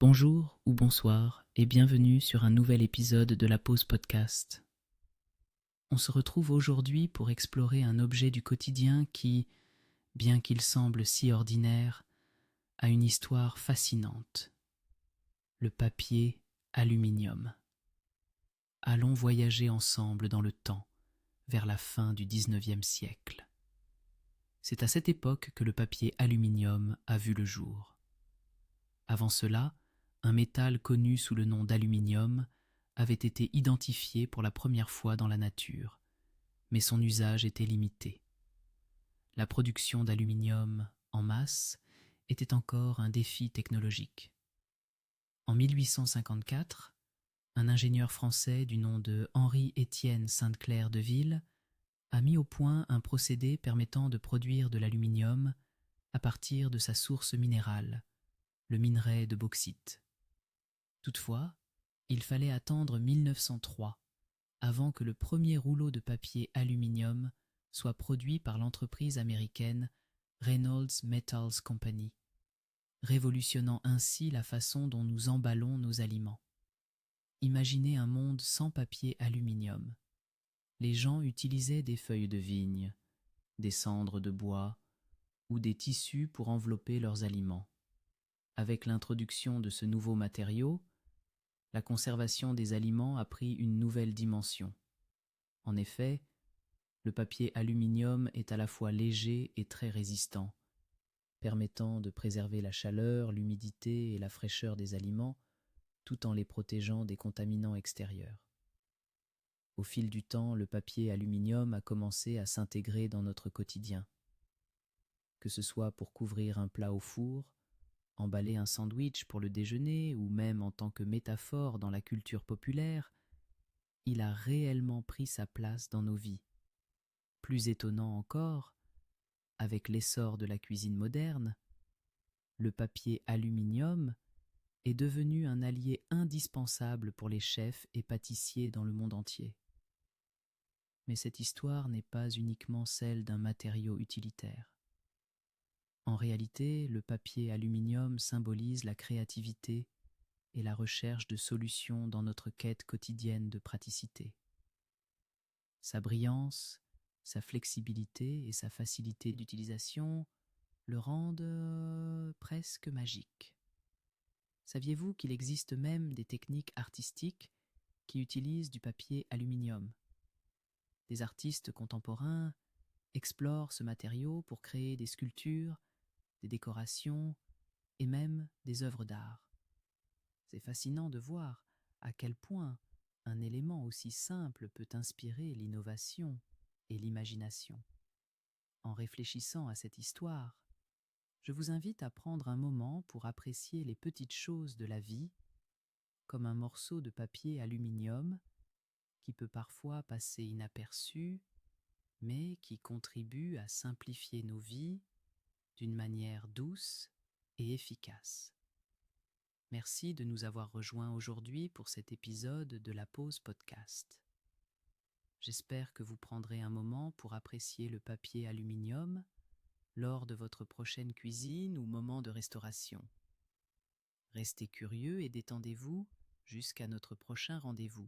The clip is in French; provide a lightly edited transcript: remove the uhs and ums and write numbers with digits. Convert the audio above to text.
Bonjour ou bonsoir et bienvenue sur un nouvel épisode de la Pause Podcast. On se retrouve aujourd'hui pour explorer un objet du quotidien qui, bien qu'il semble si ordinaire, a une histoire fascinante. Le papier aluminium. Allons voyager ensemble dans le temps, vers la fin du XIXe siècle. C'est à cette époque que le papier aluminium a vu le jour. Avant cela, un métal connu sous le nom d'aluminium avait été identifié pour la première fois dans la nature, mais son usage était limité. La production d'aluminium en masse était encore un défi technologique. En 1854, un ingénieur français du nom de Henri-Étienne Sainte-Claire de Ville a mis au point un procédé permettant de produire de l'aluminium à partir de sa source minérale, le minerai de bauxite. Toutefois, il fallait attendre 1903 avant que le premier rouleau de papier aluminium soit produit par l'entreprise américaine Reynolds Metals Company, révolutionnant ainsi la façon dont nous emballons nos aliments. Imaginez un monde sans papier aluminium. Les gens utilisaient des feuilles de vigne, des cendres de bois ou des tissus pour envelopper leurs aliments. Avec l'introduction de ce nouveau matériau, la conservation des aliments a pris une nouvelle dimension. En effet, le papier aluminium est à la fois léger et très résistant, permettant de préserver la chaleur, l'humidité et la fraîcheur des aliments, tout en les protégeant des contaminants extérieurs. Au fil du temps, le papier aluminium a commencé à s'intégrer dans notre quotidien. Que ce soit pour couvrir un plat au four, emballer un sandwich pour le déjeuner ou même en tant que métaphore dans la culture populaire, il a réellement pris sa place dans nos vies. Plus étonnant encore, avec l'essor de la cuisine moderne, le papier aluminium est devenu un allié indispensable pour les chefs et pâtissiers dans le monde entier. Mais cette histoire n'est pas uniquement celle d'un matériau utilitaire. En réalité, le papier aluminium symbolise la créativité et la recherche de solutions dans notre quête quotidienne de praticité. Sa brillance, sa flexibilité et sa facilité d'utilisation le rendent presque magique. Saviez-vous qu'il existe même des techniques artistiques qui utilisent du papier aluminium? Des artistes contemporains explorent ce matériau pour créer des sculptures, des décorations et même des œuvres d'art. C'est fascinant de voir à quel point un élément aussi simple peut inspirer l'innovation et l'imagination. En réfléchissant à cette histoire, je vous invite à prendre un moment pour apprécier les petites choses de la vie, comme un morceau de papier aluminium qui peut parfois passer inaperçu, mais qui contribue à simplifier nos vies d'une manière douce et efficace. Merci de nous avoir rejoints aujourd'hui pour cet épisode de la Pause Podcast. J'espère que vous prendrez un moment pour apprécier le papier aluminium lors de votre prochaine cuisine ou moment de restauration. Restez curieux et détendez-vous jusqu'à notre prochain rendez-vous.